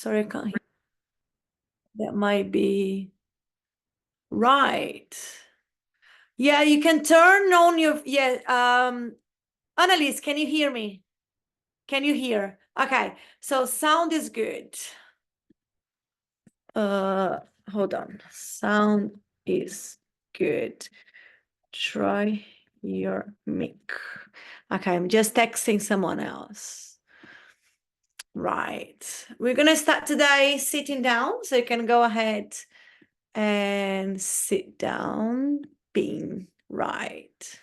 Sorry, I can't hear. That might be right. Yeah, you can turn on your, Annalise, can you hear me? Can you hear? Okay, so sound is good. Hold on. Sound is good. Try your mic. Okay, I'm just texting someone else. Right. We're going to start today sitting down, so you can go ahead and sit down, being right.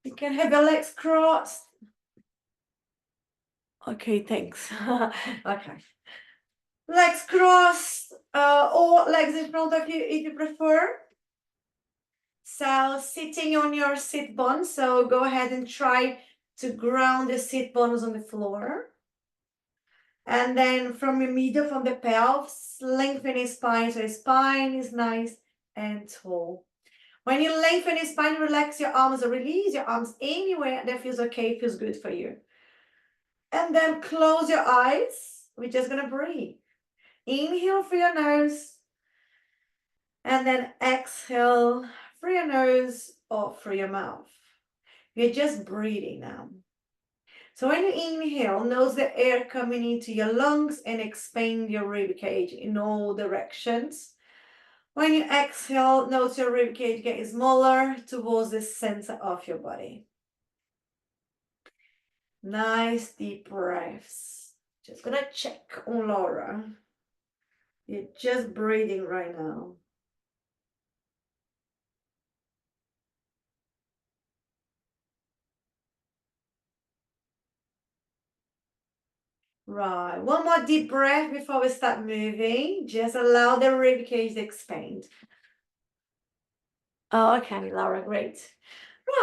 You can have your legs crossed. Okay, thanks. Okay. Legs crossed, or legs in front of you if you prefer. So sitting on your sit bones, so go ahead and try to ground the sit bones on the floor. And then from your middle, from the pelvis, lengthen your spine, so your spine is nice and tall. When you lengthen your spine, relax your arms or release your arms anywhere that feels okay, feels good for you. And then close your eyes. We're just gonna breathe. Inhale through your nose, and then exhale through your nose or through your mouth. You're just breathing now. So when you inhale, notice the air coming into your lungs and expand your rib cage in all directions. When you exhale, notice your rib cage getting smaller towards the center of your body. Nice deep breaths. Just gonna check on Laura. You're just breathing right now. Right, one more deep breath before we start moving. Just allow the rib cage to expand. Oh, okay, Laura, great.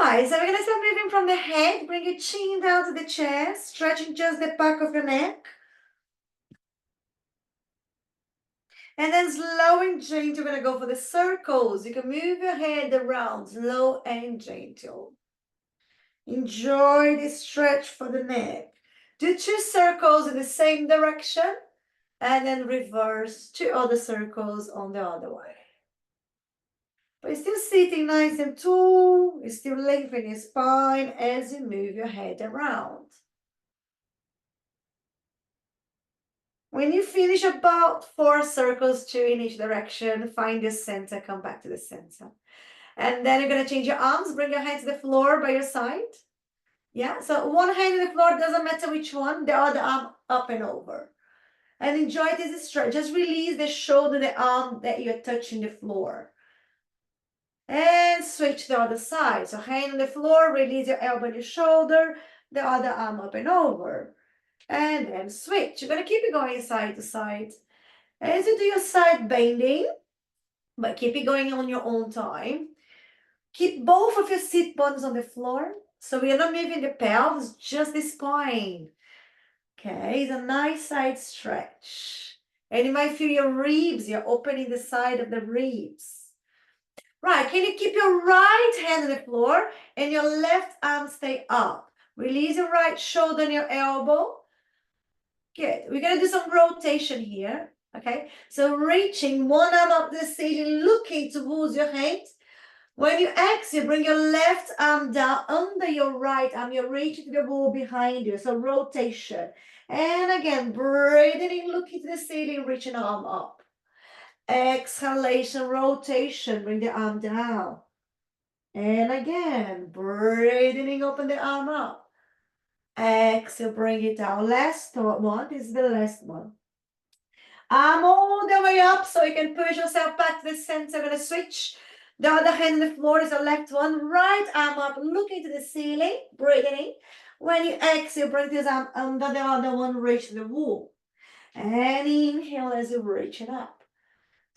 Right, so we're gonna start moving from the head. Bring your chin down to the chest, stretching just the back of your neck. And then slow and gentle, we're gonna go for the circles. You can move your head around, slow and gentle. Enjoy the stretch for the neck. Do 2 circles in the same direction, and then reverse 2 other circles on the other way. But you're still sitting nice and tall. You're still lengthening your spine as you move your head around. When you finish about 4 circles, 2 in each direction, find the center, come back to the center. And then you're going to change your arms, bring your hands to the floor by your side. Yeah, so one hand on the floor, doesn't matter which one, the other arm up and over. And enjoy this stretch. Just release the shoulder, the arm that you're touching the floor. And switch the other side. So hand on the floor, release your elbow and your shoulder, the other arm up and over. And then switch. You're going to keep it going side to side. As you do your side bending, but keep it going on your own time. Keep both of your sit bones on the floor. So we are not moving the pelvis, just the spine. Okay, it's a nice side stretch. And you might feel your ribs, you're opening the side of the ribs. Right, can you keep your right hand on the floor and your left arm stay up? Release your right shoulder and your elbow. Good. We're going to do some rotation here. Okay, so reaching one arm up the ceiling, looking towards your hands. When you exhale, bring your left arm down under your right arm. You're reaching to the wall behind you. So rotation. And again, breathing in, looking to the ceiling, reaching arm up. Exhalation, rotation, bring the arm down. And again, breathing in, open the arm up. Exhale, bring it down. Last one, this is the last one. Arm all the way up so you can push yourself back to the center. I'm going to switch. The other hand on the floor is the left one. Right arm up, looking to the ceiling, breathing in. When you exhale, bring this arm under the other one, reach the wall. And inhale as you reach it up.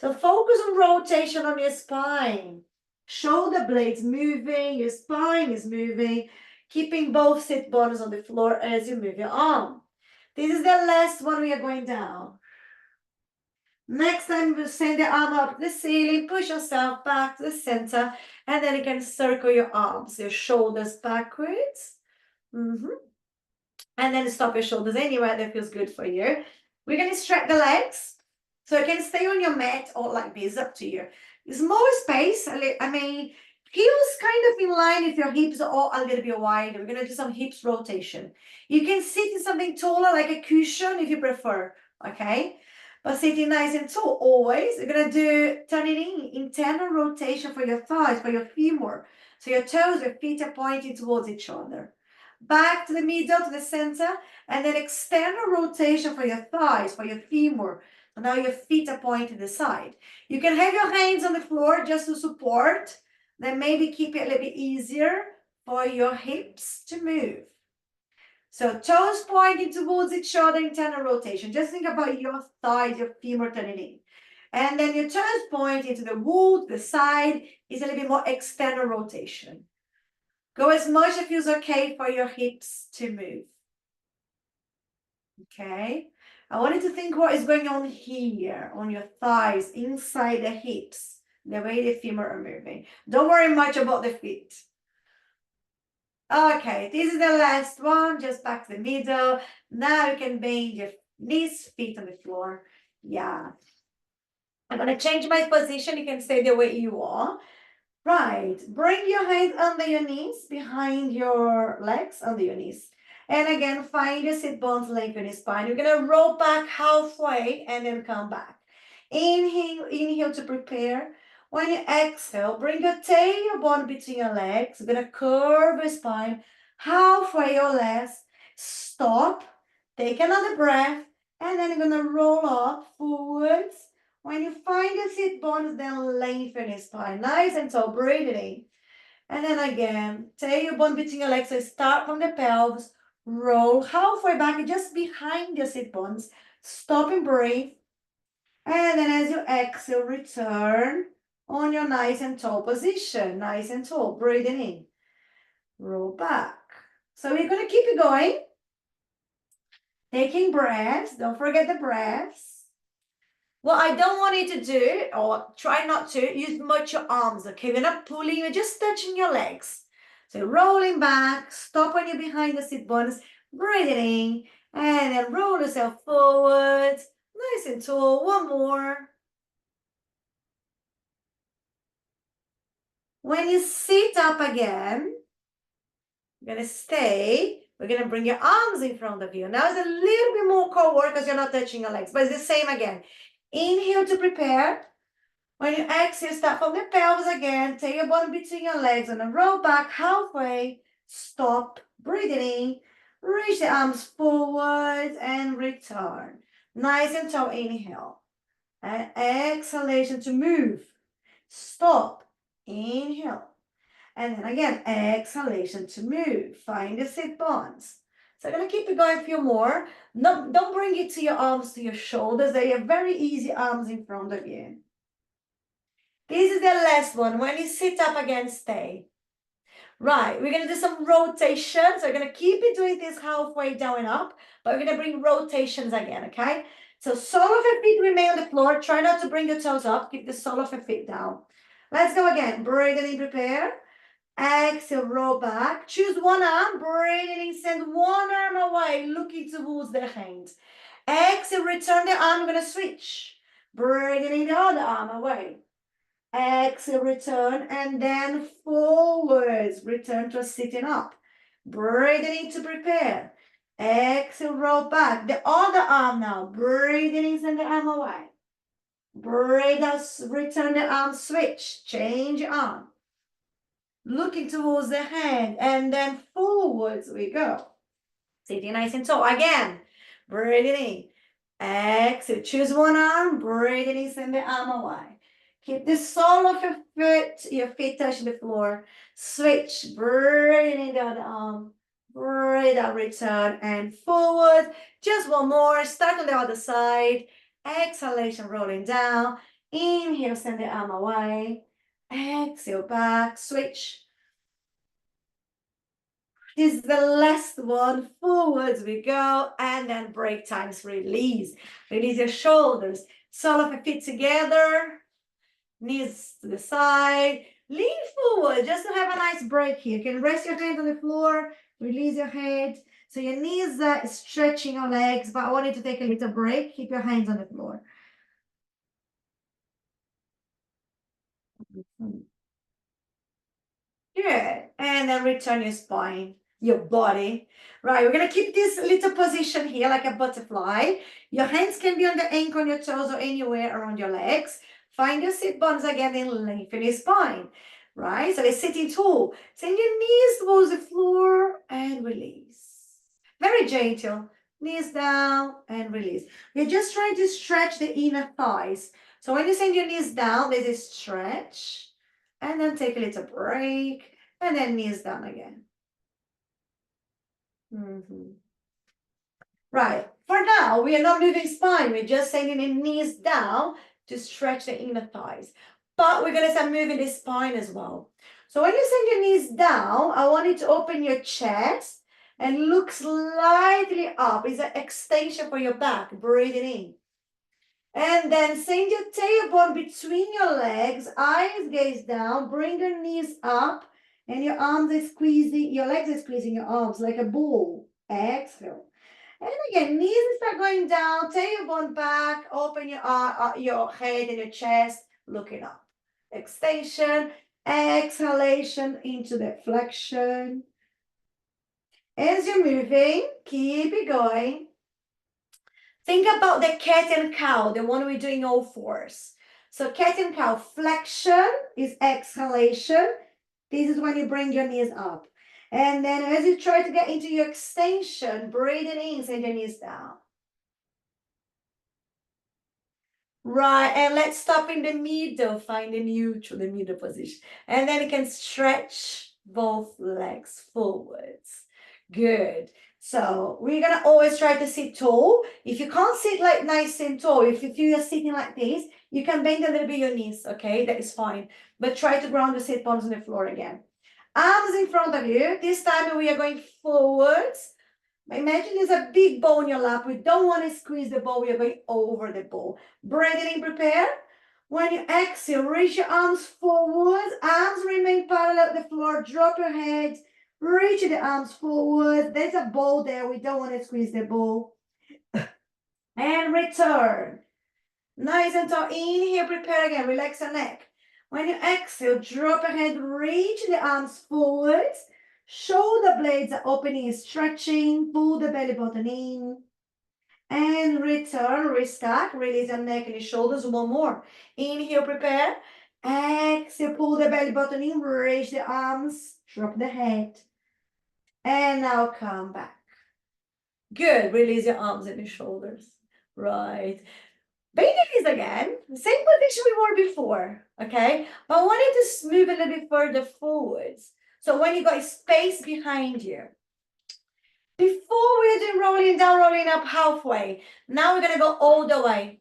So focus on rotation on your spine. Shoulder blades moving, your spine is moving, keeping both sit bones on the floor as you move your arm. This is the last one we are going down. Next time, you send the arm up the ceiling, push yourself back to the center, and then you can circle your arms, your shoulders backwards. And then stop your shoulders anywhere that feels good for you. We're going to stretch the legs. So you can stay on your mat or like this, up to you. There's more space. I mean, heels kind of in line if your hips are a little bit wider. We're going to do some hips rotation. You can sit in something taller like a cushion if you prefer, okay? But sitting nice and tall always. You're going to do turning in internal rotation for your thighs, for your femur. So your toes, your feet are pointing towards each other. Back to the middle, to the center, and then external rotation for your thighs, for your femur. So now your feet are pointing to the side. You can have your hands on the floor just to support. Then maybe keep it a little bit easier for your hips to move. So toes pointing towards each other, internal rotation. Just think about your thighs, your femur turning in. And then your toes pointing to the wall, the side, is a little bit more external rotation. Go as much as feels okay for your hips to move. Okay. I want you to think what is going on here, on your thighs, inside the hips, the way the femur are moving. Don't worry much about the feet. Okay, this is the last one, just back to the middle. Now you can bend your knees, feet on the floor. Yeah. I'm going to change my position. You can stay the way you are. Right. Bring your hands under your knees, behind your legs, under your knees. And again, find your sit bones, lengthen your spine. You're going to roll back halfway and then come back. Inhale to prepare. When you exhale, bring your tailbone between your legs. You're going to curve your spine halfway or less. Stop. Take another breath. And then you're going to roll up forwards. When you find your sit bones, then lengthen your spine. Nice and tall. Breathe it in. And then again, tailbone between your legs. So start from the pelvis. Roll halfway back, just behind your sit bones. Stop and breathe. And then as you exhale, return on your nice and tall position. Nice and tall. Breathing in. Roll back. So we're going to keep it going. Taking breaths. Don't forget the breaths. What I don't want you to do, or try not to, use much your arms, okay? We're not pulling, we're just touching your legs. So rolling back, stop when you're behind the sit bones, breathing in, and then roll yourself forward, nice and tall. One more. When you sit up again, you're gonna stay. We're gonna bring your arms in front of you. Now it's a little bit more core work because you're not touching your legs, but it's the same again. Inhale to prepare. When you exhale, start from the pelvis again. Tailbone between your legs and then roll back halfway. Stop, breathing in. Reach the arms forward and return. Nice and tall. Inhale. And exhalation to move. Stop. Inhale. And then again, exhalation to move. Find the sit bones. So I'm going to keep it going a few more. No, don't bring it to your arms, to your shoulders. They are very easy arms in front of you. This is the last one. When you sit up again, stay. Right, we're going to do some rotations. So we're going to keep it doing this halfway down and up, but we're going to bring rotations again, okay? So sole of your feet remain on the floor. Try not to bring your toes up. Keep the sole of your feet down. Let's go again. Breathing in, prepare. Exhale, roll back. Choose one arm. Breathing in, send one arm away, looking towards the hand. Exhale, return the arm. We're going to switch. Breathing in the other arm away. Exhale, return, and then forwards. Return to sitting up. Breathing in to prepare. Exhale, roll back. The other arm now. Breathing in, send the arm away. Breathe out, return the arm, switch. Change your arm. Looking towards the hand, and then forwards we go. Sitting nice and tall. Again, breathing in. Exhale, choose one arm. Breathing in, send the arm away. Keep the sole of your feet touching the floor. Switch, breathe in the other arm. Breathe out, return, and forward. Just one more. Start on the other side. Exhalation, rolling down. Inhale, send the arm away. Exhale, back, switch. This is the last one. Forwards we go, and then break times, release. Release your shoulders. Sole of your feet together. Knees to the side, lean forward just to have a nice break here. You can rest your hands on the floor, release your head, So your knees are stretching your legs, but I want you to take a little break. Keep your hands on the floor. Good. And then return your spine, your body. Right, we're going to keep this little position here like a butterfly. Your hands can be on the ankle, on your toes, or anywhere around your legs. Find your sit bones again and lengthen your spine. Right, so we're sitting tall. Send your knees towards the floor and release. Very gentle. Knees down and release. We're just trying to stretch the inner thighs. So when you send your knees down, there's a stretch. And then take a little break. And then knees down again. Right. For now, we are not moving spine. We're just sending the knees down to stretch the inner thighs. But we're going to start moving the spine as well. So when you send your knees down, I want you to open your chest and look slightly up. It's an extension for your back. Breathe it in. And then send your tailbone between your legs, eyes gaze down, bring your knees up, and your arms are squeezing, your legs are squeezing your arms like a ball. Exhale. And again, knees start going down, tailbone back, open your head and your chest, looking up. Extension, exhalation into the flexion. As you're moving, keep it going. Think about the cat and cow, the one we're doing all fours. So cat and cow, flexion is exhalation. This is when you bring your knees up. And then as you try to get into your extension, breathe it in, send your knees down. Right, and let's stop in the middle, find the neutral, the middle position. And then you can stretch both legs forwards. Good. So we're gonna always try to sit tall. If you can't sit like nice and tall, if you feel you're sitting like this, you can bend a little bit your knees, okay? That is fine. But try to ground the sit bones on the floor again. Arms in front of you. This time we are going forwards. Imagine there's a big ball in your lap. We don't want to squeeze the ball. We are going over the ball. Breathing in, prepare. When you exhale, reach your arms forward. Arms remain parallel to the floor. Drop your head. Reach the arms forward. There's a ball there. We don't want to squeeze the ball. And return. Nice and tall. Inhale, prepare again. Relax your neck. When you exhale, drop your head. Reach the arms forward. Shoulder blades are opening and stretching. Pull the belly button in. And return, restack. Release your neck and your shoulders. One more. Inhale, prepare. Exhale, pull the belly button in. Raise the arms. Drop the head. And now come back. Good. Release your arms and your shoulders. Right. Bend the knees again. Same position we were before. Okay. But I want you to move a little bit further forwards. So when you got space behind you. Before we were doing rolling down, rolling up halfway. Now we're going to go all the way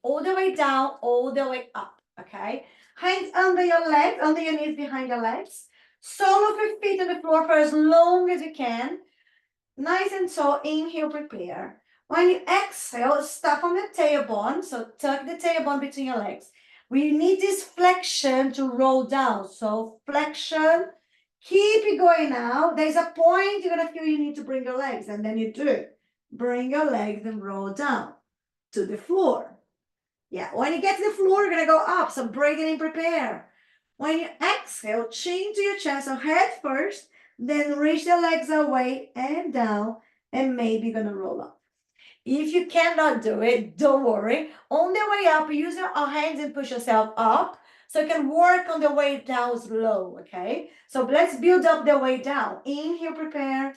down, all the way up. Okay. Hands under your legs, under your knees, behind your legs. Sole of your feet on the floor for as long as you can. Nice and tall. Inhale, prepare. When you exhale, stop on the tailbone. So tuck the tailbone between your legs. We need this flexion to roll down. So flexion. Keep it going now. There's a point you're going to feel you need to bring your legs, and then you do it. Bring your legs and roll down to the floor. Yeah, when you get to the floor, you're going to go up. So breathe in and prepare. When you exhale, chin to your chest, so head first, then reach the legs away and down, and maybe you're going to roll up. If you cannot do it, don't worry. On the way up, use your hands and push yourself up. So you can work on the way down slow, okay? So let's build up the way down. Inhale, prepare.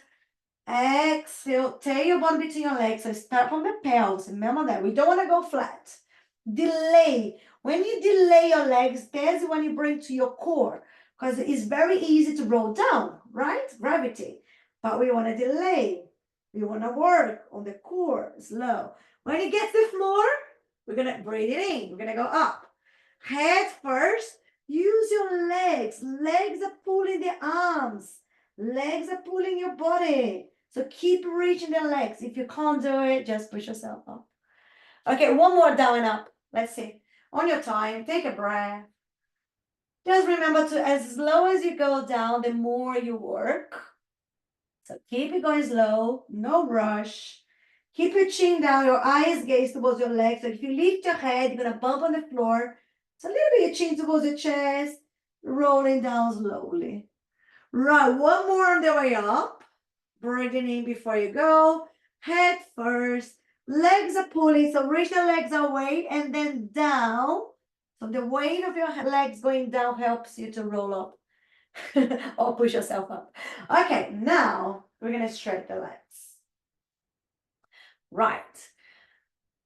Exhale, tailbone between your legs. So start from the pelvis. Remember that. We don't want to go flat. Delay. When you delay your legs, that's when you bring to your core. Because it's very easy to roll down, right? Gravity. But we want to delay. We want to work on the core slow. When you get to the floor, we're going to breathe it in. We're going to go up. Head first. Use your legs. Legs are pulling the arms. Legs are pulling your body. So keep reaching the legs. If you can't do it, just push yourself up. Okay, one more down and up. Let's see. On your time, take a breath. Just remember to, as slow as you go down, the more you work. So keep it going slow, no rush. Keep your chin down, your eyes gaze towards your legs. So if you lift your head, you're gonna bump on the floor. So a little bit your chin towards your chest, rolling down slowly. Right, one more on the way up. Breathing in before you go. Head first. Legs are pulling, so reach the legs away and then down. So the weight of your legs going down helps you to roll up or push yourself up. Okay, now we're gonna stretch the legs. Right.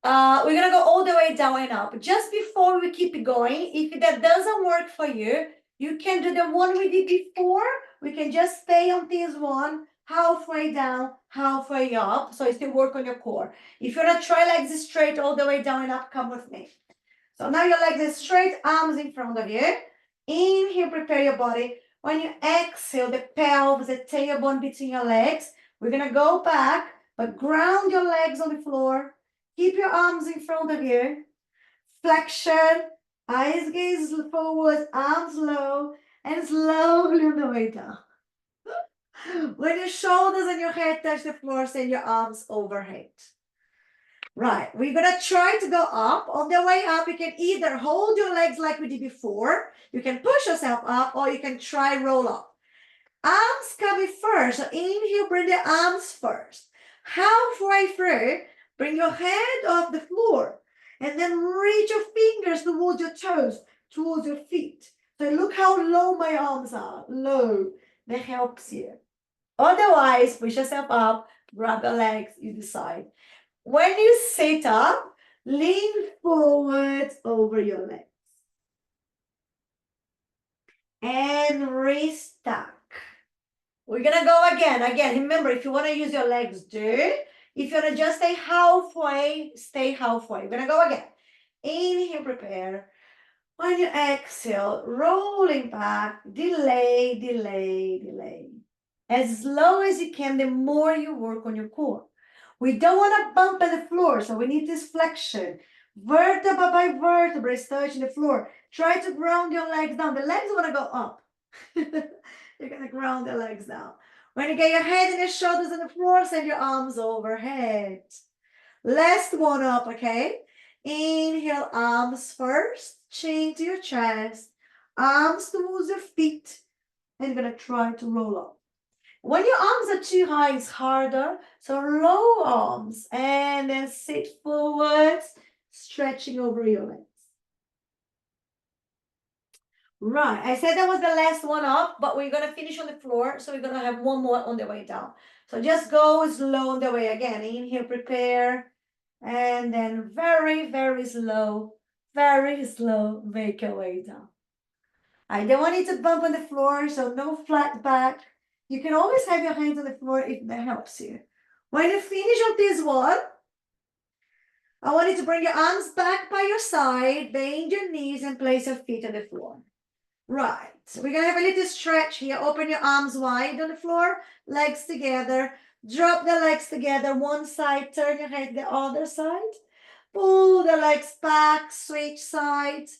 We're gonna go all the way down and up. Just before we keep going, if that doesn't work for you, you can do the one we did before. We can just stay on this one, halfway down, halfway up. So you still work on your core. If you wanna try legs straight all the way down and up, come with me. So now your legs are straight, arms in front of you. Inhale, prepare your body. When you exhale, the pelvis, the tailbone between your legs. We're gonna go back, but ground your legs on the floor. Keep your arms in front of you. Flexion, eyes gaze forward, arms low, and slowly on the way down. When your shoulders and your head touch the floor, send your arms overhead. Right, we're gonna try to go up. On the way up, you can either hold your legs like we did before, you can push yourself up, or you can try roll up. Arms coming first, so inhale, bring the arms first. Halfway through, bring your head off the floor, and then reach your fingers towards your toes, towards your feet. So look how low my arms are, low. That helps you. Otherwise, push yourself up, grab the legs, you decide. When you sit up, lean forward over your legs. And restack. We're gonna go again. Again, remember, if you wanna use your legs, do. If you wanna just stay halfway, stay halfway. We're gonna go again. Inhale, prepare. When you exhale, rolling back, delay, delay, delay. As slow as you can, the more you work on your core. We don't want to bump at the floor, so we need this flexion. Vertebra by vertebra is touching the floor. Try to ground your legs down. The legs want to go up. You're going to ground the legs down. When you get your head and your shoulders on the floor, send your arms overhead. Last one up, okay? Inhale, arms first. Chin to your chest. Arms towards your feet. And you're going to try to roll up. When your arms are too high, it's harder. So low arms and then sit forward, stretching over your legs. Right, I said that was the last one up, but we're gonna finish on the floor. So we're gonna have one more on the way down. So just go slow on the way again. Inhale, prepare. And then very, very slow, make your way down. I don't want you to bump on the floor, so no flat back. You can always have your hands on the floor if that helps you. When you finish on this one, I want you to bring your arms back by your side, bend your knees, and place your feet on the floor. Right, so we're gonna have a little stretch here. Open your arms wide on the floor, legs together. Drop the legs together, one side, turn your head the other side. Pull the legs back, switch sides.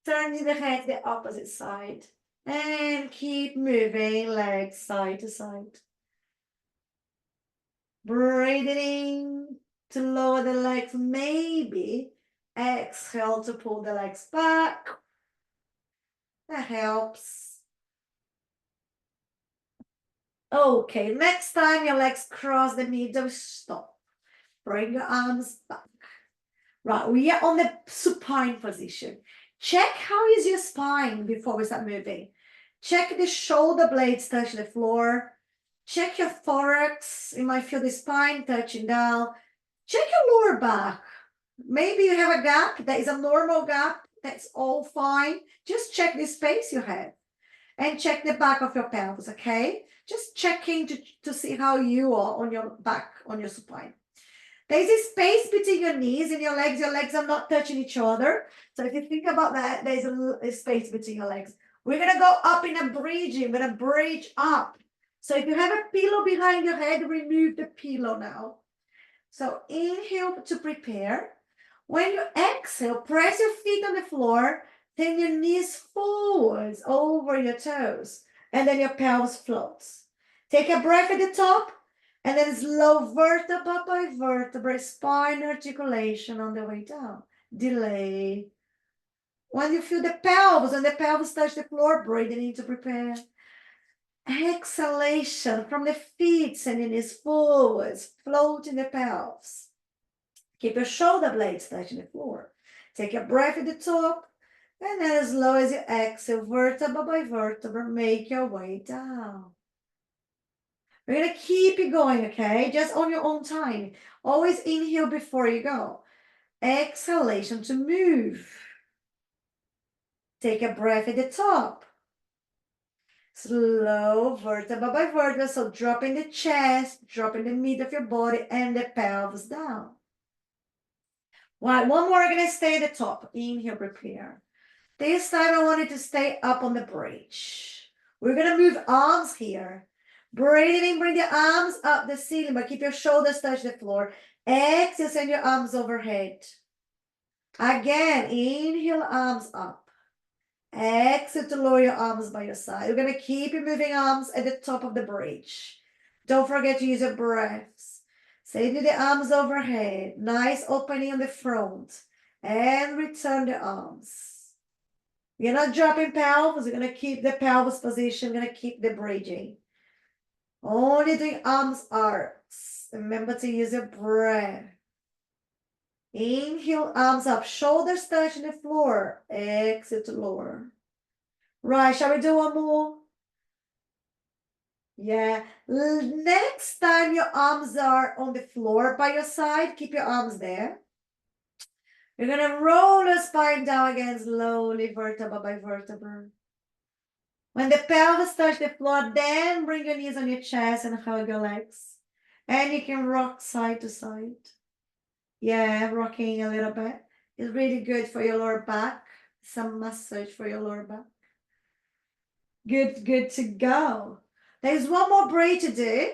Turn the head the opposite side. And keep moving, legs side to side. Breathing in to lower the legs, maybe. Exhale to pull the legs back. That helps. Okay, next time your legs cross the middle, stop. Bring your arms back. Right, we are on the supine position. Check how is your spine before we start moving. Check the shoulder blades touch the floor. Check your thorax. You might feel the spine touching down. Check your lower back. Maybe you have a gap. That is a normal gap. That's all fine. Just check the space you have. And check the back of your pelvis, okay? Just checking to see how you are on your back, on your supine. There's a space between your knees and your legs are not touching each other. So if you think about that, there's a space between your legs. We're gonna go up in a bridging, we're gonna bridge up. So if you have a pillow behind your head, remove the pillow now. So inhale to prepare. When you exhale, press your feet on the floor, then your knees forwards over your toes, and then your pelvis floats. Take a breath at the top, and then slow vertebra by vertebra, spine articulation on the way down. Delay. When you feel the pelvis and the pelvis touch the floor, breathing in to prepare. Exhalation from the feet, sending it forwards, floating the pelvis. Keep your shoulder blades touching the floor. Take a breath at the top, and then as low as you exhale, vertebra by vertebra, make your way down. We're going to keep it going, okay? Just on your own time. Always inhale before you go. Exhalation to move. Take a breath at the top. Slow vertebra by vertebra, so dropping the chest, dropping the meat of your body and the pelvis down. Right, one more, we're going to stay at the top. Inhale, prepare. This time I want you to stay up on the bridge. We're going to move arms here. Breathing, bring the arms up the ceiling, but keep your shoulders touch the floor. Exhale, send your arms overhead. Again, inhale, arms up. Exhale to lower your arms by your side. We're going to keep you moving arms at the top of the bridge. Don't forget to use your breaths. Send the arms overhead. Nice opening on the front. And return the arms. You're not dropping pelvis. You're going to keep the pelvis position. You're going to keep the bridging. Only doing arms arcs. Remember to use your breath. Inhale, arms up, shoulders touching the floor. Exhale to lower. Right, shall we do one more? Yeah. Next time your arms are on the floor by your side, keep your arms there. You're going to roll the spine down again slowly, vertebra by vertebra. When the pelvis touch the floor, then bring your knees on your chest and hug your legs. And you can rock side to side. Yeah, rocking a little bit. It's really good for your lower back. Some massage for your lower back. Good to go. There's one more breath to do.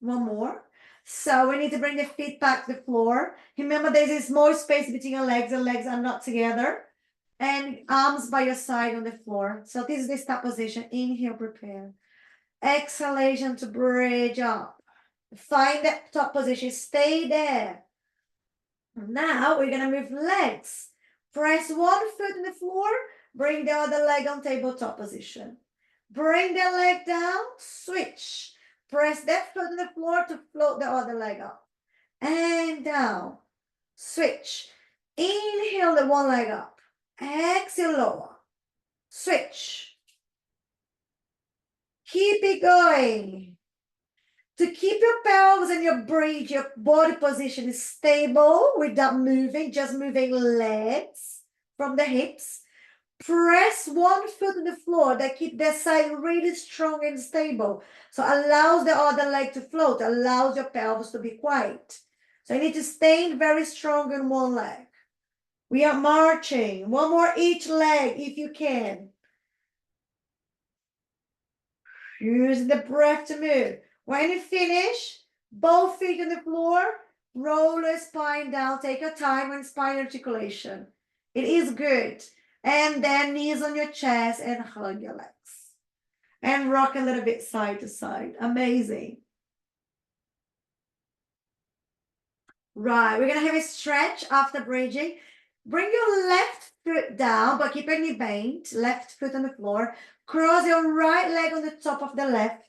One more. So we need to bring the feet back to the floor. Remember, there's a small space between your legs. The legs are not together. And arms by your side on the floor. So this is the stop position. Inhale, prepare. Exhalation to bridge up. Find that top position. Stay there. Now we're going to move legs. Press one foot on the floor. Bring the other leg on tabletop position. Bring the leg down. Switch. Press that foot on the floor to float the other leg up. And down. Switch. Inhale the one leg up. Exhale, lower. Switch. Keep it going. To keep your pelvis and your bridge, your body position is stable without moving, just moving legs from the hips. Press one foot on the floor that keep that side really strong and stable. So allows the other leg to float, allows your pelvis to be quiet. So you need to stay very strong in one leg. We are marching. One more each leg if you can. Use the breath to move. When you finish, both feet on the floor, roll the spine down. Take your time on spine articulation. It is good. And then knees on your chest and hug your legs. And rock a little bit side to side. Amazing. Right, we're going to have a stretch after bridging. Bring your left foot down, but keep your knee bent. Left foot on the floor. Cross your right leg on the top of the left.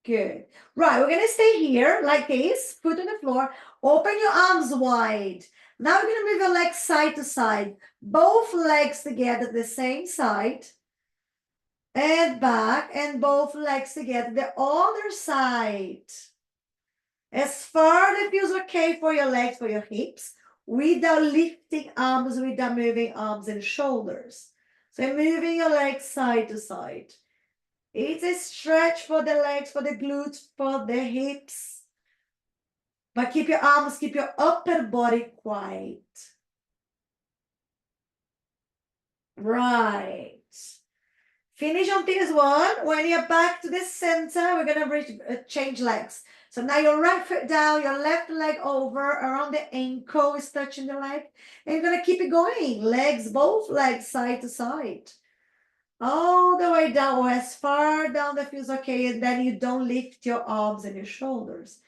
Good. Right, we're going to stay here like this, foot on the floor. Open your arms wide. Now we're going to move your legs side to side. Both legs together the same side. And back, and both legs together the other side. As far as it feels okay for your legs, for your hips, without lifting arms, without moving arms and shoulders. So moving your legs side to side. It's a stretch for the legs, for the glutes, for the hips. But keep your arms, keep your upper body quiet. Right. Finish on this one. When you're back to the center, we're going to change legs. So now your right foot down, your left leg over, around the ankle is touching the leg. And you're going to keep it going. Legs, both legs side to side. all the way down or as far down that feels okay, and then you don't lift your arms and your shoulders.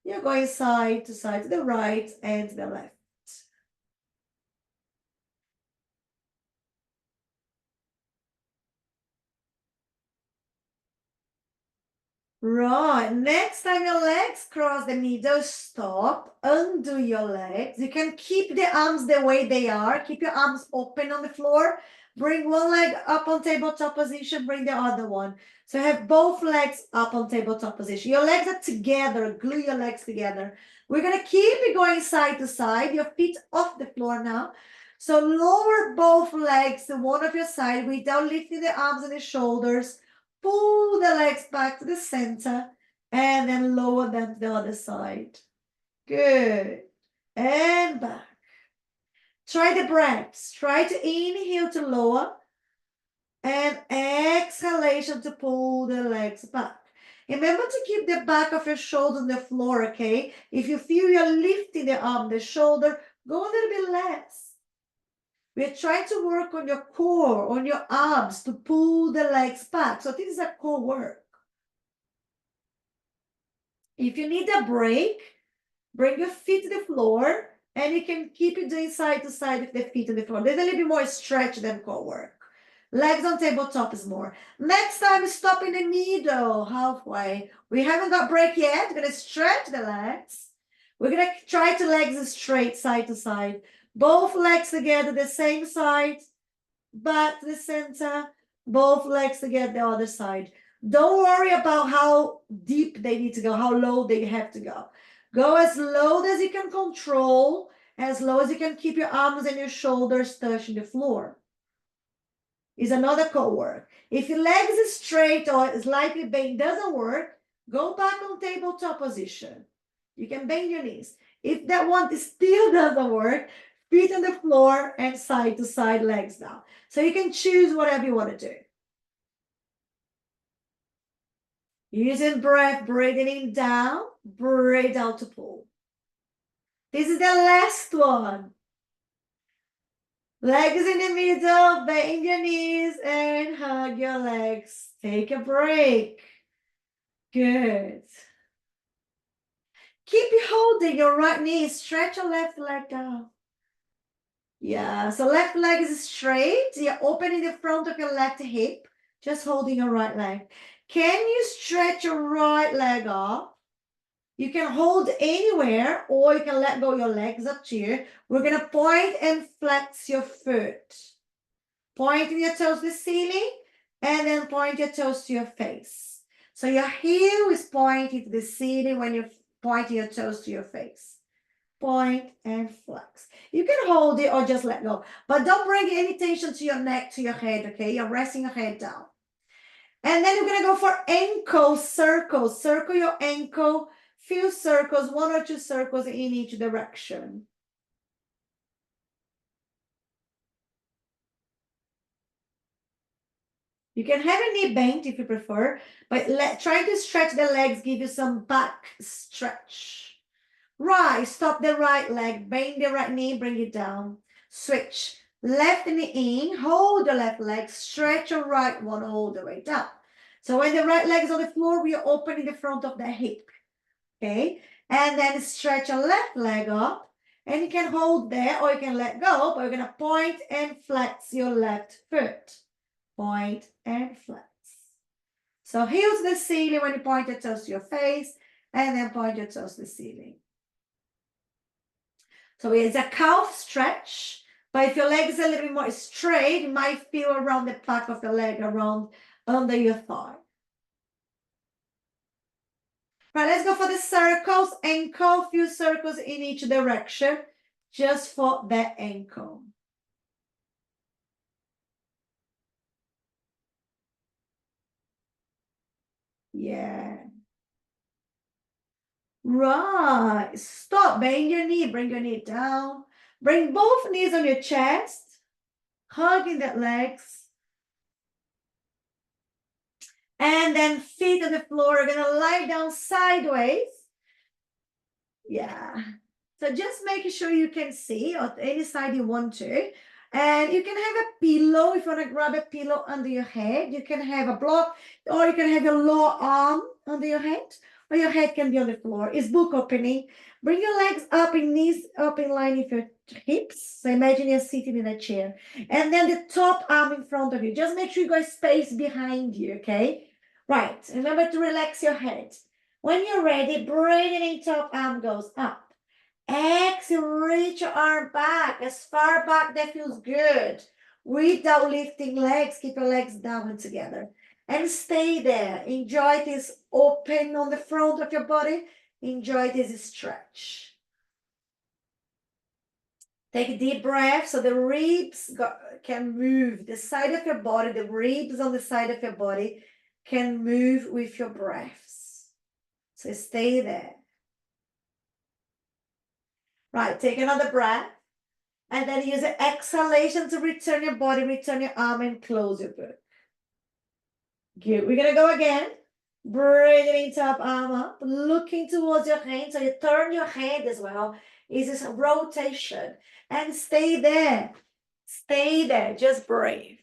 You're going side to the right and the left. Right, next time your legs cross the middle, stop, undo your legs. You can keep the arms the way they are. Keep your arms open on the floor. Bring one leg up on tabletop position, bring the other one. So have both legs up on tabletop position. Your legs are together, glue your legs together. We're gonna keep it going side to side. Your feet off the floor now. So lower both legs to one of your side without lifting the arms and the shoulders. Pull the legs back to the center and then lower them to the other side. Good. And back. Try the breaths. Try to inhale to lower and exhalation to pull the legs back. Remember to keep the back of your shoulder on the floor, okay? If you feel you're lifting the arm, the shoulder, go a little bit less. We're trying to work on your core, on your arms to pull the legs back. So this is a core work. If you need a break, bring your feet to the floor and you can keep it doing side to side with the feet on the floor. There's a little bit more stretch than core work. Legs on tabletop is more. Next time, stop in the middle, halfway. We haven't got break yet. We're going to stretch the legs. We're going to try to legs straight side to side. Both legs together, the same side. Back to the center. Both legs together, the other side. Don't worry about how deep they need to go, how low they have to go. Go as low as you can control, as low as you can keep your arms and your shoulders touching the floor. Is another core work. If your legs is straight or slightly bent doesn't work, go back on tabletop position. You can bend your knees. If that one still doesn't work, feet on the floor and side to side, legs down. So you can choose whatever you want to do. Using breath, breathing in down, breathe out to pull. This is the last one. Legs in the middle, bend your knees and hug your legs. Take a break. Good. Keep holding your right knee. Stretch your left leg down. Yeah, so left leg is straight. You're opening the front of your left hip. Just holding your right leg. Can you stretch your right leg up? You can hold anywhere or you can let go your legs, up to you. We're going to point and flex your foot. Pointing your toes to the ceiling and then point your toes to your face. So your heel is pointing to the ceiling when you're pointing your toes to your face. Point and flex. You can hold it or just let go, but don't bring any tension to your neck, to your head, okay? You're resting your head down. And then you're going to go for ankle circles. Circle your ankle, few circles, 1 or 2 circles in each direction. You can have a knee bent if you prefer, but try to stretch the legs, give you some back stretch. Right, stop the right leg, bend the right knee, bring it down. Switch, left knee in, hold the left leg, stretch your right one all the way down. So when the right leg is on the floor, we are opening the front of the hip, okay? And then stretch your left leg up, and you can hold there or you can let go, but you're gonna point and flex your left foot. Point and flex. So heel to the ceiling when you point your toes to your face, and then point your toes to the ceiling. So it's a calf stretch, but if your leg is a little bit more straight, you might feel around the back of the leg, around under your thigh. Right, let's go for the circles. Ankle, few circles in each direction, just for the ankle. Yeah. Right. Stop. Bend your knee. Bring your knee down. Bring both knees on your chest. Hugging the legs. And then feet on the floor. We're going to lie down sideways. Yeah. So just making sure you can see on any side you want to. And you can have a pillow if you want to grab a pillow under your head. You can have a block, or you can have your lower arm under your head, or your head can be on the floor. It's book opening. Bring your legs up and knees up in line with your hips. So imagine you're sitting in a chair. And then the top arm in front of you. Just make sure you got space behind you, okay? Right. Remember to relax your head. When you're ready, breathing in, top arm goes up. Exhale, reach your arm back, as far back that feels good. Without lifting legs, keep your legs down and together. And stay there. Enjoy this open on the front of your body. Enjoy this stretch. Take a deep breath so the ribs can move. The side of your body, the ribs on the side of your body can move with your breaths. So stay there. Right, take another breath. And then use the exhalation to return your body, return your arm, and close your book. Good. We're going to go again. Breathing top arm up, looking towards your hand. So you turn your head as well. It's this rotation. And stay there. Stay there. Just breathe.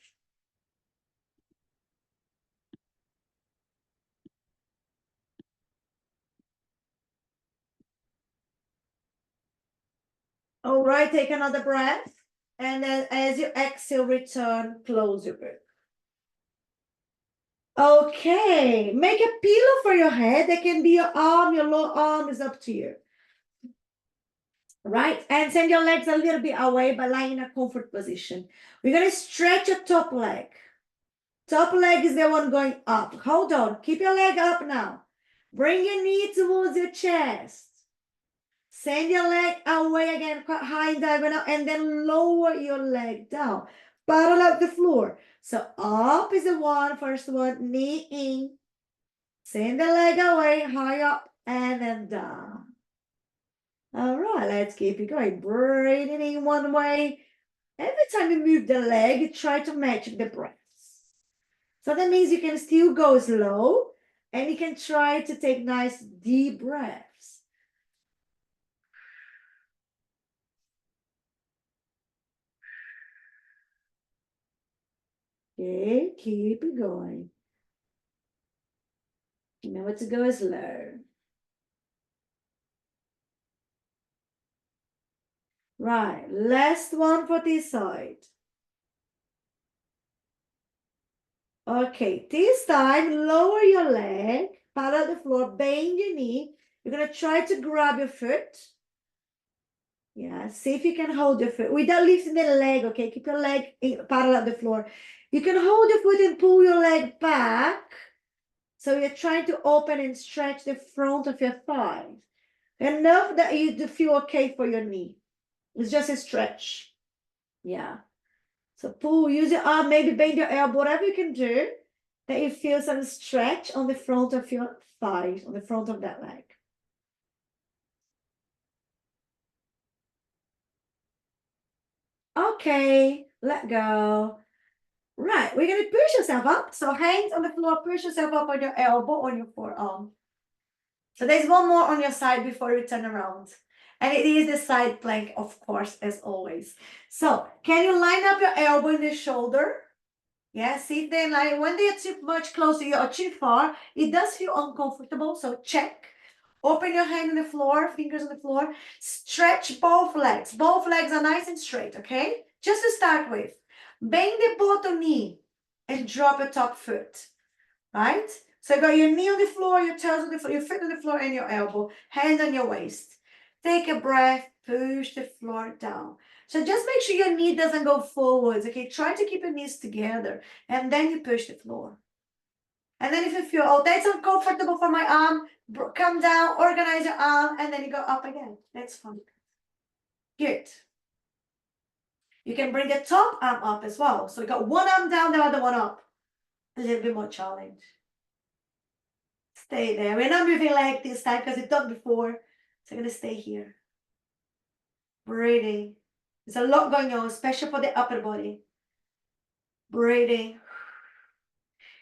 All right, take another breath. And then as you exhale, return, close your book. Okay, make a pillow for your head. That can be your arm, your lower arm is up to you. Right? And send your legs a little bit away, but lie in a comfort position. We're going to stretch your top leg. Top leg is the one going up. Hold on. Keep your leg up now. Bring your knee towards your chest. Send your leg away again, quite high in diagonal, and then lower your leg down. Parallel the floor. So up is the one, first one, knee in. Send the leg away, high up, and then down. All right, let's keep it going. Breathing in one way. Every time you move the leg, you try to match the breaths. So that means you can still go slow, and you can try to take nice deep breaths. Okay, keep it going. Remember to go slow. Right, last one for this side. Okay, this time, lower your leg, parallel the floor, bend your knee. You're going to try to grab your foot. Yeah, see if you can hold your foot without lifting the leg, okay? Keep your leg parallel the floor. You can hold your foot and pull your leg back. So you're trying to open and stretch the front of your thigh. Enough that you feel okay for your knee. It's just a stretch. Yeah. So pull, use your arm, maybe bend your elbow, whatever you can do that you feel some stretch on the front of your thigh, on the front of that leg. Okay, let go. Right, we're going to push yourself up. So hands on the floor, push yourself up on your elbow, on your forearm. So there's one more on your side before you turn around. And it is the side plank, of course, as always. So can you line up your elbow in the shoulder? Yeah, see if they line. When they are too much closer or too far, it does feel uncomfortable. So check. Open your hand on the floor, fingers on the floor. Stretch both legs. Both legs are nice and straight, okay? Just to start with. Bend the bottom knee and drop your top foot, right? So you got your knee on the floor, your toes on the floor, your foot on the floor, and your elbow. Hand on your waist. Take a breath, push the floor down. So just make sure your knee doesn't go forwards, okay? Try to keep your knees together, and then you push the floor. And then if you feel, oh, that's uncomfortable for my arm, come down, organize your arm, and then you go up again. That's fine. Good. You can bring the top arm up as well. So you got one arm down, the other one up. A little bit more challenge. Stay there. We're not moving like this time because we've done before. So I'm going to stay here. Breathing. There's a lot going on, especially for the upper body. Breathing.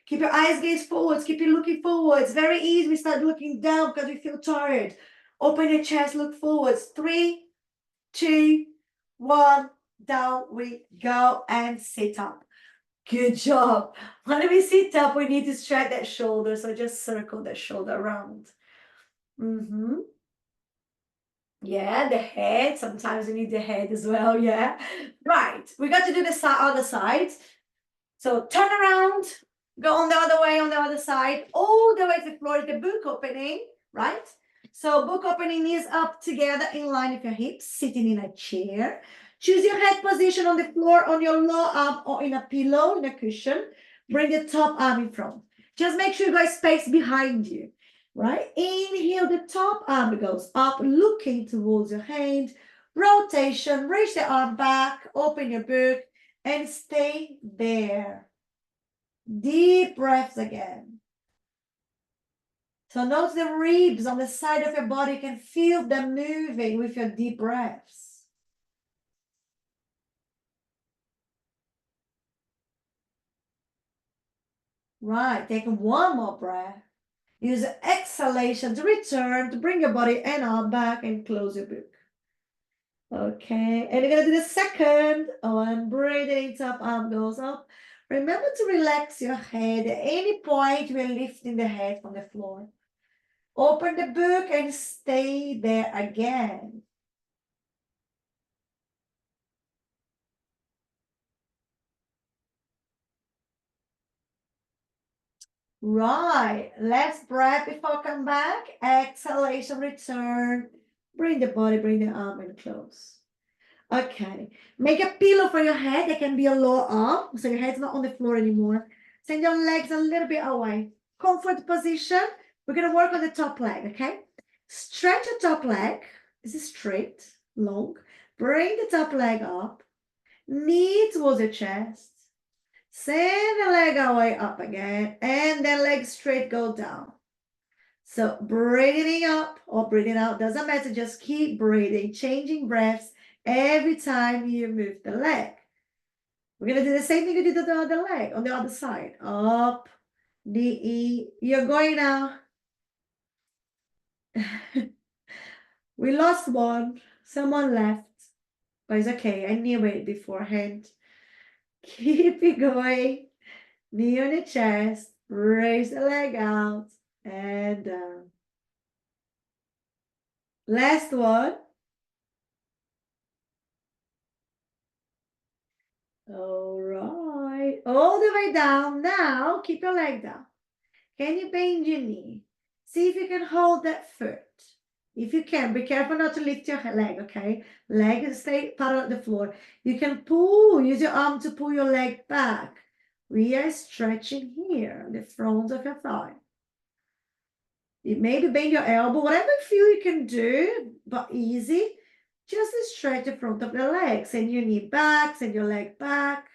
Keep your eyes gaze forwards. Keep you looking forwards. Very easy. We start looking down because we feel tired. Open your chest, look forwards. 3, 2, 1. down we go, and sit up. Good job. When we sit up, we need to stretch that shoulder. So just circle the shoulder around. Yeah, the head. Sometimes you need the head as well. Yeah. Right. We got to do the other side. So turn around, go on the other way on the other side, all the way to the floor, the book opening, right? So book opening, knees up together in line with your hips, sitting in a chair. Choose your head position on the floor, on your lower arm, or in a pillow, in a cushion. Bring the top arm in front. Just make sure you got space behind you, right? Inhale, the top arm goes up, looking towards your hand. Rotation, reach the arm back, open your book, and stay there. Deep breaths again. So notice the ribs on the side of your body. You can feel them moving with your deep breaths. Right, take one more breath. Use exhalation to return, to bring your body and arm back and close your book. Okay, and you're gonna do the second one. Breathing, top arm goes up. Remember to relax your head. At any point, we're lifting the head from the floor. Open the book and stay there again. Right, last breath before come back. Exhalation, return. Bring the body, bring the arm and close. Okay, make a pillow for your head. It can be a lower arm, so your head's not on the floor anymore. Send your legs a little bit away. Comfort position. We're gonna work on the top leg, okay? Stretch your top leg. This is straight, long. Bring the top leg up. Knee towards your chest. Send the leg away up again, and then leg straight, go down. So breathing up or breathing out, doesn't matter, just keep breathing, changing breaths every time you move the leg. We're gonna do the same thing you did to the other leg, on the other side. Up, knee, you're going now. We lost one, someone left, but it's okay, I knew it beforehand. Keep it going. Knee on the chest, raise the leg out, and down. Last one. All right, all the way down. Now, keep your leg down. Can you bend your knee? See if you can hold that foot. If you can, be careful not to lift your leg, okay? Leg stay parallel the floor. You can pull, use your arm to pull your leg back. We are stretching here, the front of your thigh. Maybe bend your elbow, whatever you feel you can do, but easy. Just stretch the front of the leg. Send your knee back, send your leg back.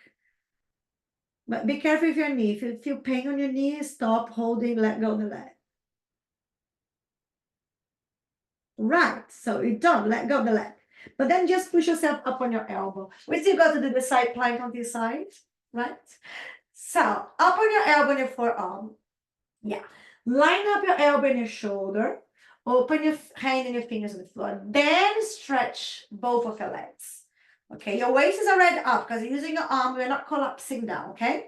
But be careful with your knee. If you feel pain on your knee, stop holding, let go of the leg. Right, so you're done, let go of the leg. But then just push yourself up on your elbow. We still got to do the side plank on this side, right? So up on your elbow and your forearm. Yeah. Line up your elbow and your shoulder. Open your hand and your fingers on the floor. Then stretch both of your legs. Okay, your waist is already up because you're using your arm. We're not collapsing down, okay?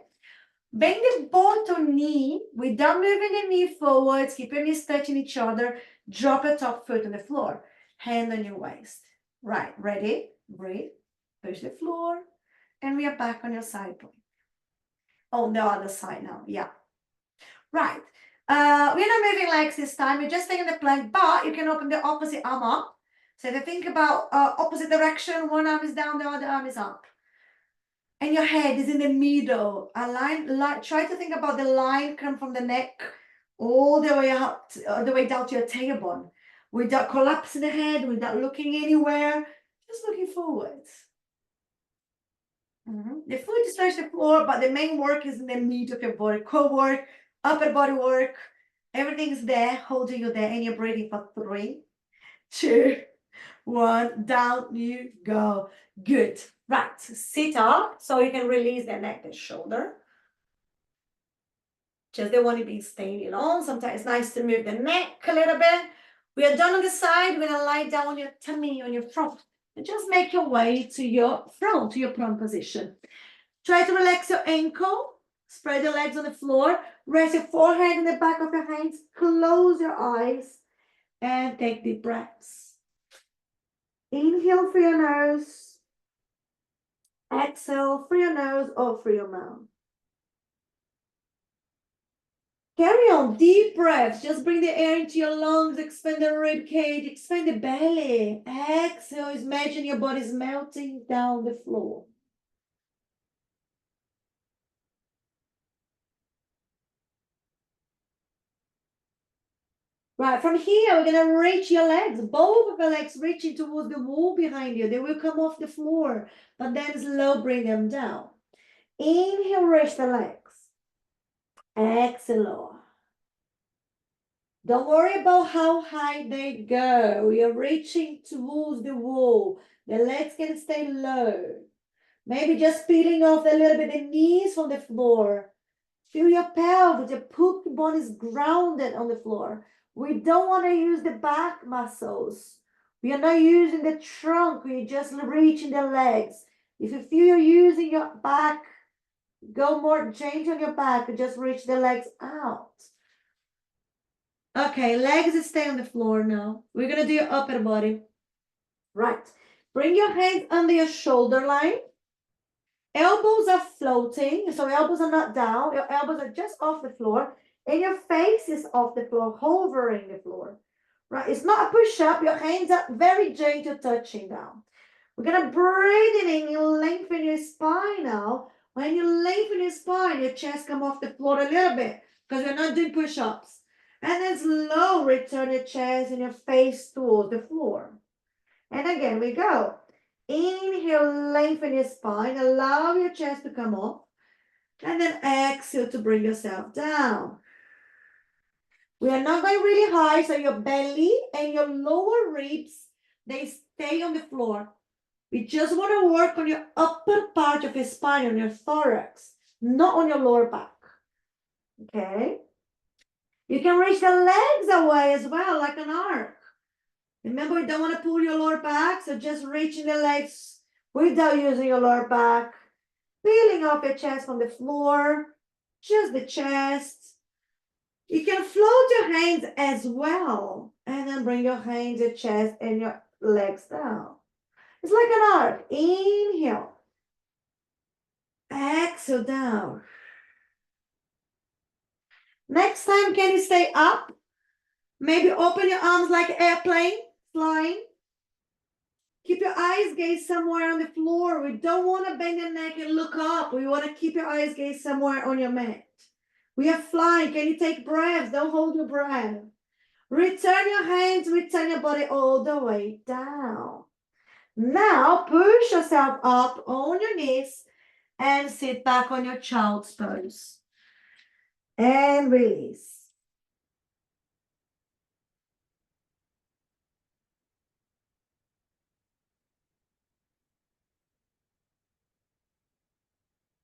Bend the bottom knee without moving the knee forwards. Keep your knees touching each other. Drop your top foot on the floor. Hand on your waist. Right, ready? Breathe. Push the floor. And we are back on your side plank. On the other side now, yeah. Right. We're not moving legs this time. You're just taking the plank, but you can open the opposite arm up. So if you think about opposite direction, one arm is down, the other arm is up. And your head is in the middle. Try to think about the line come from the neck all the way up, the way down to your tailbone, without collapsing the head, without looking anywhere, just looking forwards. The foot is touch the floor, but the main work is in the middle of your body. Core work, upper body work, everything's there, holding you there, and you're breathing for 3, 2, 1, down you go. Good. Right, sit up so you can release the neck and shoulder. Just the one you've been staying on. Sometimes it's nice to move the neck a little bit. We are done on the side. We're gonna lie down on your tummy, on your front. And just make your way to your front, to your prone position. Try to relax your ankle. Spread your legs on the floor. Rest your forehead in the back of your hands. Close your eyes and take deep breaths. Inhale through your nose. Exhale through your nose or through your mouth. Carry on, deep breaths. Just bring the air into your lungs, expand the rib cage, expand the belly. Exhale, imagine your body's melting down the floor. Right, from here, we're gonna reach your legs, both of your legs reaching towards the wall behind you. They will come off the floor, but then slow bring them down. Inhale, reach the legs. Exhale. Don't worry about how high they go. You're reaching towards the wall. The legs can stay low. Maybe just peeling off a little bit the knees from the floor. Feel your pelvis, your poop bone is grounded on the floor. We don't want to use the back muscles. We are not using the trunk. We're just reaching the legs. If you feel you're using your back, go more change on your back and just reach the legs out. Okay, legs stay on the floor now. We're going to do your upper body. Right. Bring your hands under your shoulder line. Elbows are floating, so elbows are not down. Your elbows are just off the floor, and your face is off the floor, hovering the floor. Right? It's not a push-up. Your hands are very gentle, touching down. We're gonna breathe in. You lengthen your spine now. When you lengthen your spine, your chest come off the floor a little bit because we're not doing push-ups. And then slow return your chest and your face towards the floor. And again, we go. Inhale, lengthen your spine. Allow your chest to come up. And then exhale to bring yourself down. We are not going really high, so your belly and your lower ribs, they stay on the floor. We just want to work on your upper part of your spine, on your thorax, not on your lower back. Okay? You can reach the legs away as well, like an arc. Remember, you don't want to pull your lower back, so just reaching the legs without using your lower back. Peeling off your chest from the floor, just the chest. You can float your hands as well, and then bring your hands, your chest, and your legs down. It's like an arc. Inhale. Exhale down. Next time, can you stay up? Maybe open your arms like an airplane, flying. Keep your eyes gaze somewhere on the floor. We don't want to bend your neck and look up. We want to keep your eyes gaze somewhere on your mat. We are flying. Can you take breaths? Don't hold your breath. Return your hands, return your body all the way down. Now push yourself up on your knees and sit back on your child's pose. And release.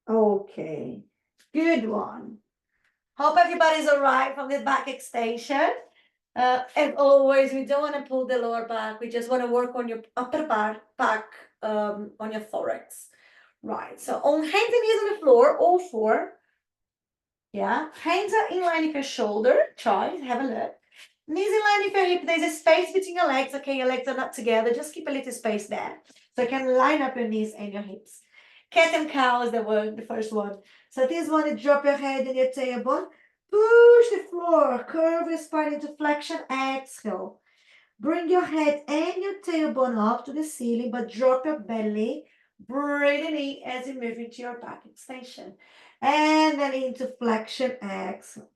Okay, good one. Hope everybody's all right from the back extension. As always, we don't want to pull the lower back. We just want to work on your upper back, on your thorax. Right, so on hands and knees on the floor, all four. Yeah, hands are in line with your shoulder. Try, have a look. Knees in line with your hip. There's a space between your legs. Okay, your legs are not together. Just keep a little space there. So you can line up your knees and your hips. Cat and cow is the first one. So this one, you drop your head and your tailbone. Push the floor. Curve your spine into flexion. Exhale. Bring your head and your tailbone up to the ceiling, but drop your belly. Breathing in as you move into your back extension. And then into flexion. Exhale.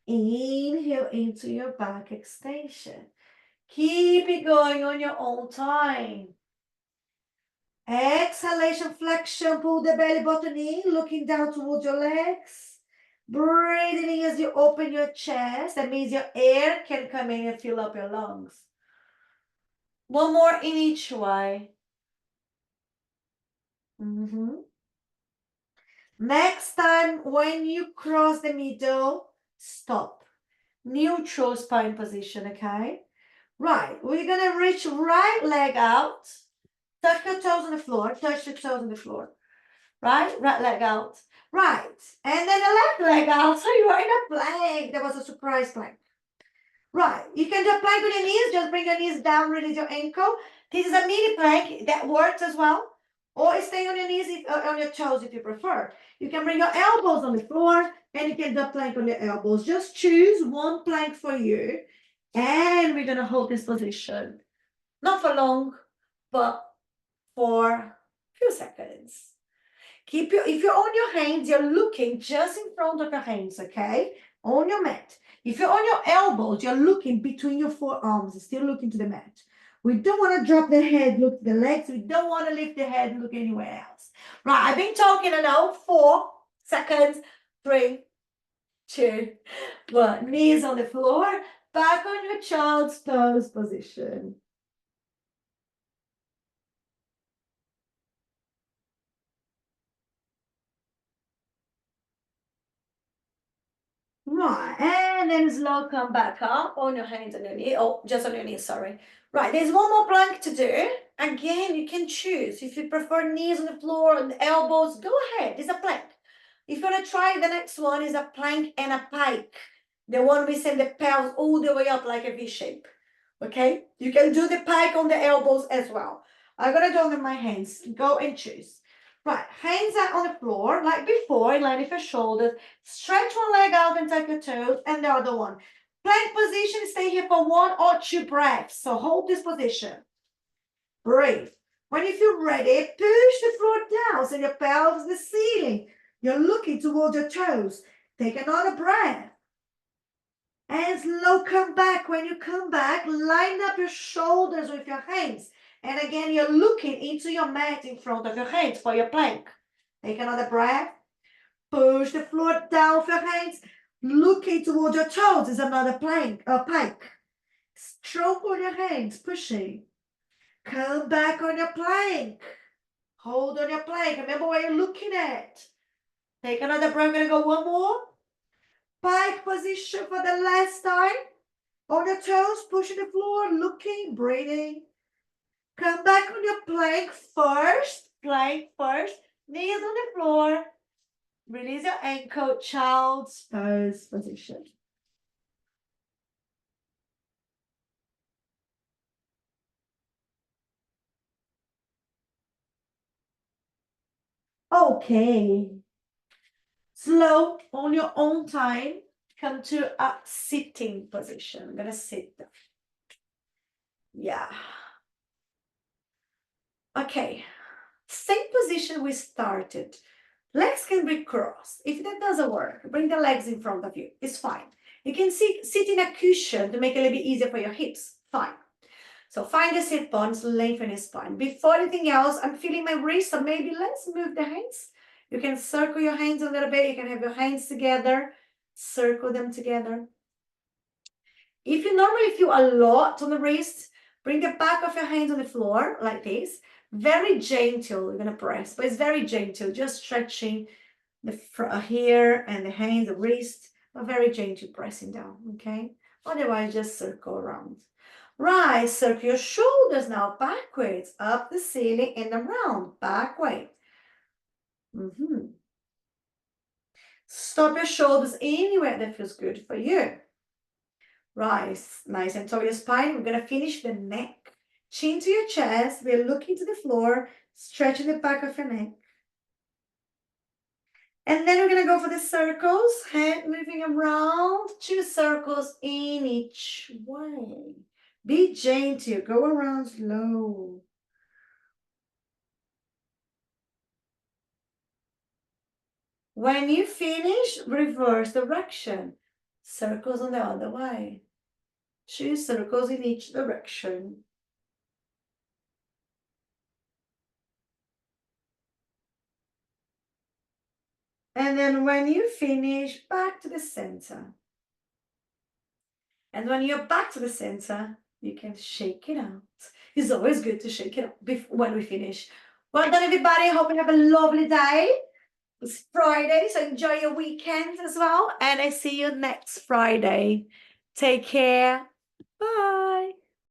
Inhale into your back extension. Keep it going on your own time. Exhalation, flexion, pull the belly button in, looking down towards your legs. Breathing in as you open your chest. That means your air can come in and fill up your lungs. One more in each way. Next time, when you cross the middle, stop. Neutral spine position, okay? Right, we're gonna reach right leg out. Touch your toes on the floor, touch your toes on the floor. Right leg out. Right, and then the left leg out. So you are in a plank. That was a surprise plank. Right, you can do a plank with your knees. Just bring your knees down, release your ankle. This is a mini plank that works as well. Or stay on your knees, on your toes if you prefer. You can bring your elbows on the floor and you can do a plank on your elbows. Just choose one plank for you. And we're gonna hold this position. Not for long, but for a few seconds. If you're on your hands, you're looking just in front of your hands, okay? On your mat. If you're on your elbows, you're looking between your forearms, still looking to the mat. We don't want to drop the head, look to the legs. We don't want to lift the head, look anywhere else. Right, I've been talking now. 4 seconds. 3, 2, 1. Knees on the floor. Back on your child's pose position. Right, and then slow come back up on your hands on your knee, oh, just on your knees, sorry. Right, there's one more plank to do. Again, you can choose. If you prefer knees on the floor and elbows, go ahead, it's a plank. If you want to try the next one, is a plank and a pike. The one we send the pelvis all the way up like a V shape, okay? You can do the pike on the elbows as well. I'm going to do it with my hands. Go and choose. Right, hands are on the floor, like before, in line with your shoulders. Stretch one leg out and take your toes, and the other one. Plank position, stay here for 1 or 2 breaths. So hold this position. Breathe. When you feel ready, push the floor down, so your pelvis is the ceiling. You're looking towards your toes. Take another breath. And slow come back. When you come back, line up your shoulders with your hands. And again, you're looking into your mat in front of your hands for your plank. Take another breath. Push the floor down with your hands. Looking towards your toes is another plank, pike. Stroke on your hands, pushing. Come back on your plank. Hold on your plank. Remember what you're looking at. Take another breath. I'm going to go one more. Pike position for the last time. On your toes, pushing the floor, looking, breathing. Come back on your plank first. Knees on the floor. Release your ankle, child's pose position. Okay. Slow, on your own time, come to a sitting position. I'm gonna sit down. Yeah. Okay. Same position we started. Legs can be crossed. If that doesn't work, bring the legs in front of you. It's fine. You can sit in a cushion to make it a little bit easier for your hips. Fine. So find the sit bones, lengthen your spine. Before anything else, I'm feeling my wrist, so maybe let's move the hands. You can circle your hands a little bit. You can have your hands together, circle them together. If you normally feel a lot on the wrist, bring the back of your hands on the floor like this. Very gentle, you're gonna press, but it's very gentle, just stretching the here and the hands, the wrist, but very gentle pressing down, okay? Otherwise, just circle around. Right, circle your shoulders now backwards, up the ceiling and around, back way. Stop your shoulders anywhere that feels good for you. Rise, nice and tall your spine. We're gonna finish the neck. Chin to your chest. We're looking to the floor, stretching the back of your neck. And then we're gonna go for the circles, head moving around, 2 circles in each way. Be gentle, go around slow. When you finish, reverse direction. Circles on the other way. 2 circles in each direction. And then when you finish, back to the center. And when you're back to the center, you can shake it out. It's always good to shake it out when we finish. Well done, everybody. I hope you have a lovely day. It's Friday, so enjoy your weekend as well. And I see you next Friday. Take care. Bye.